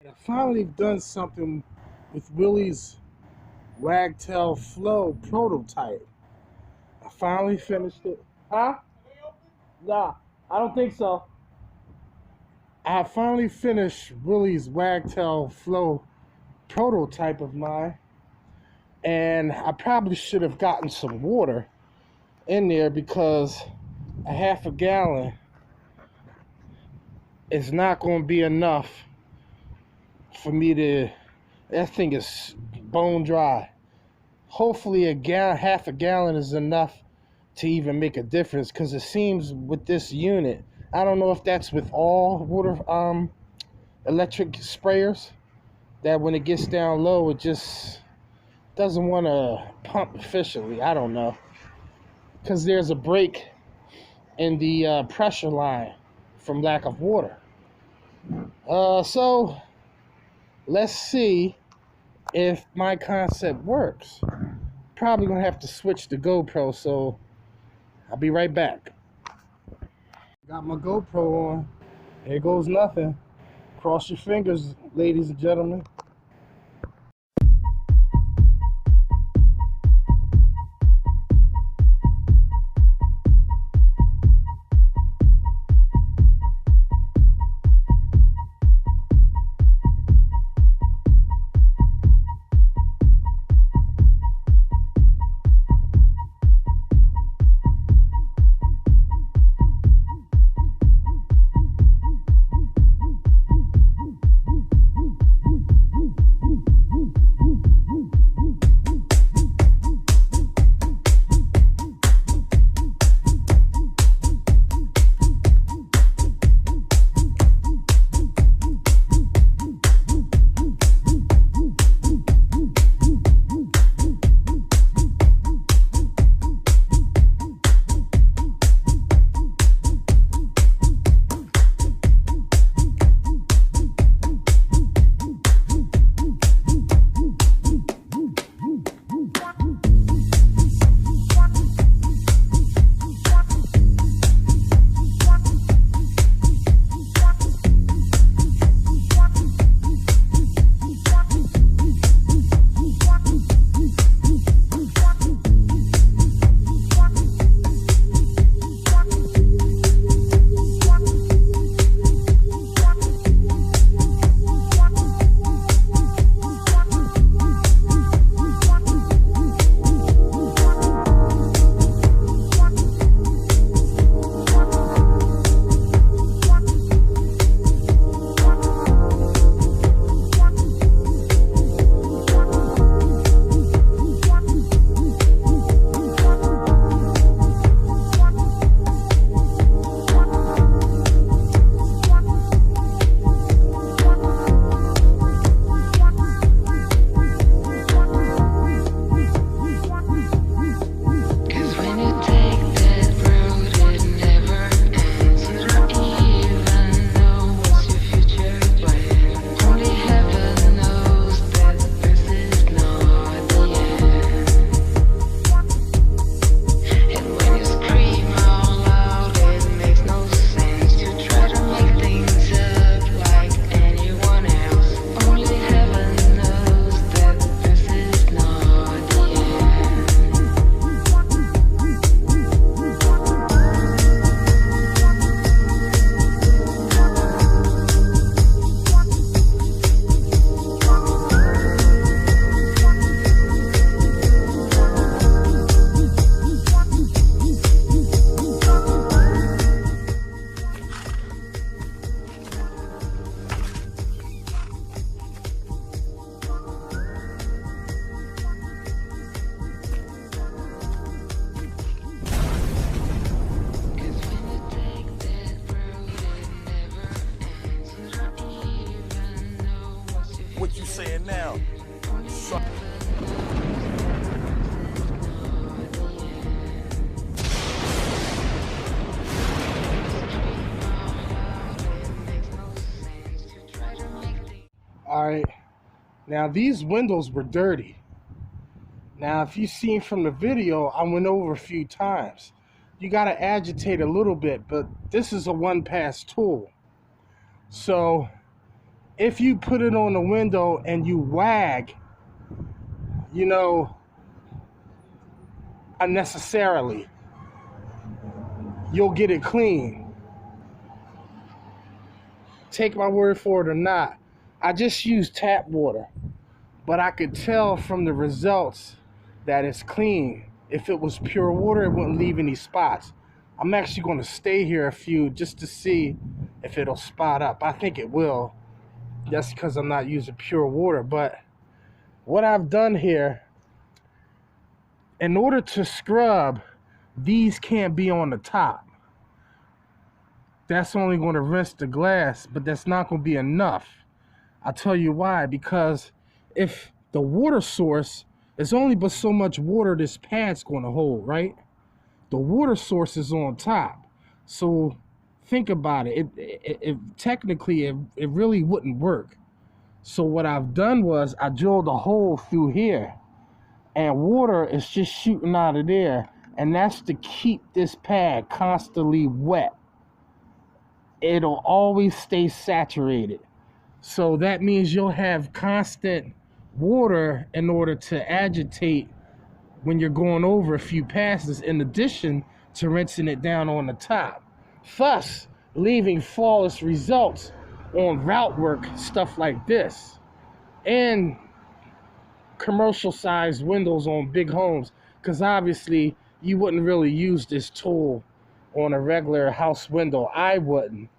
I finally done something with Willie's Wagtail Flow prototype. I finally finished it. Huh? Nah, I don't think so. I finally finished Willie's Wagtail Flow prototype of mine. And I probably should have gotten some water in there because a half a gallon is not going to be enough for me to. That thing is bone dry. Hopefully half a gallon is enough to even make a difference, because it seems with this unit, I don't know if that's with all water electric sprayers, that when it gets down low it just doesn't want to pump efficiently. I don't know, because there's a break in the pressure line from lack of water. So let's see if my concept works. Probably gonna have to switch to GoPro, so I'll be right back. Got my GoPro on. Here goes nothing. Cross your fingers, ladies and gentlemen. What you saying now? Alright, now these windows were dirty. Now if you've seen from the video, I went over a few times. You gotta agitate a little bit, but this is a one-pass tool. So if you put it on the window and you wag, you know, unnecessarily, you'll get it clean. Take my word for it or not. I just used tap water, but I could tell from the results that it's clean. If it was pure water, it wouldn't leave any spots. I'm actually going to stay here a few just to see if it'll spot up. I think it will. That's because I'm not using pure water. But what I've done here, in order to scrub, these can't be on the top. That's only going to rinse the glass, but that's not going to be enough. I'll tell you why. Because if the water source is only but so much water this pad's going to hold, right? The water source is on top. So think about it. Technically, it really wouldn't work. So what I've done was I drilled a hole through here, and water is just shooting out of there, and that's to keep this pad constantly wet. It'll always stay saturated. So that means you'll have constant water in order to agitate when you're going over a few passes, in addition to rinsing it down on the top, thus leaving flawless results on route work, stuff like this, and commercial sized windows on big homes, because obviously you wouldn't really use this tool on a regular house window. I wouldn't,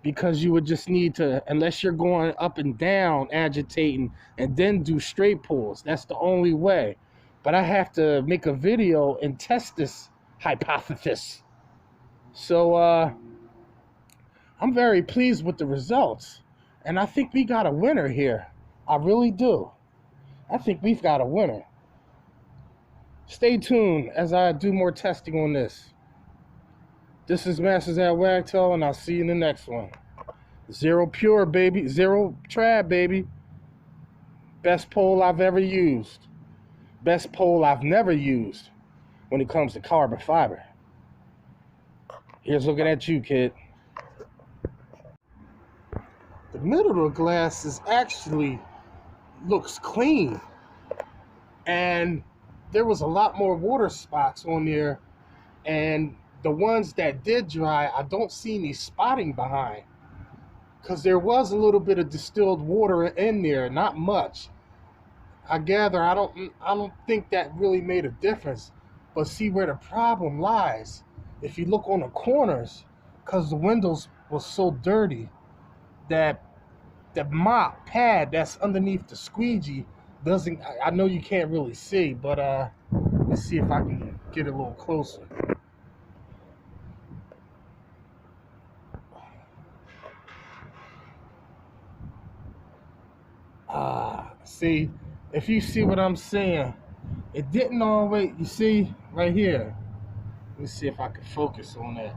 because you would just need to, unless you're going up and down agitating and then do straight pulls. That's the only way. But I have to make a video and test this hypothesis. So I'm very pleased with the results, and I think we got a winner here. I really do. I think we've got a winner. Stay tuned as I do more testing on this. This is Masters at Wagtail, and I'll see you in the next one. Zero pure, baby. Zero trad, baby. Best pole I've ever used. Best pole I've never used when it comes to carbon fiber. Here's looking at you, kid. The middle of the glass is actually looks clean, and there was a lot more water spots on there, and the ones that did dry, I don't see any spotting behind, because there was a little bit of distilled water in there, not much. I gather, I don't think that really made a difference. But see where the problem lies. If you look on the corners, because the windows were so dirty, that the mop pad that's underneath the squeegee doesn't, I know you can't really see, but let's see if I can get a little closer. See, if you see what I'm saying, it didn't always, you see, right here. Let me see if I can focus on that.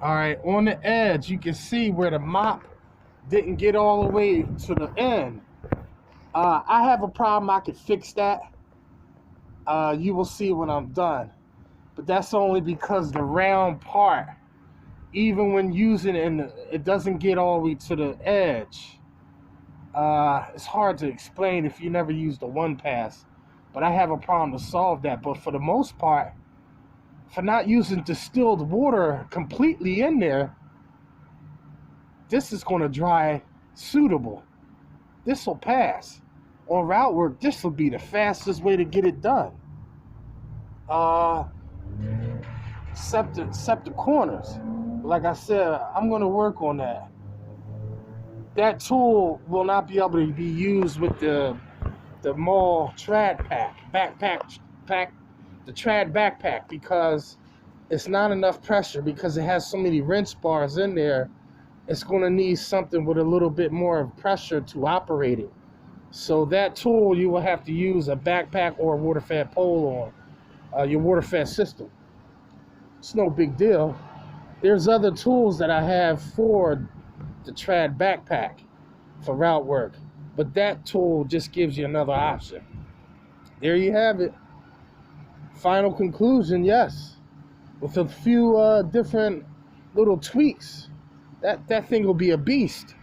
All right, on the edge, you can see where the mop didn't get all the way to the end. I have a problem. I could fix that. You will see when I'm done. But that's only because the round part, even when using it, it doesn't get all the way to the edge. It's hard to explain if you never used the one pass. But I have a problem to solve that. But for the most part, for not using distilled water completely in there, this is going to dry suitable. This will pass. On route work, this will be the fastest way to get it done. Except the corners. Like I said, I'm going to work on that. That tool will not be able to be used with the M.A.W trad pack, the trad backpack, because it's not enough pressure, because it has so many rinse bars in there. It's going to need something with a little bit more pressure to operate it. So that tool, you will have to use a backpack or a water-fed pole on your water-fed system. It's no big deal. There's other tools that I have for the trad backpack for route work, but that tool just gives you another option. There you have it. final conclusion, yes, with a few different little tweaks, that thing will be a beast.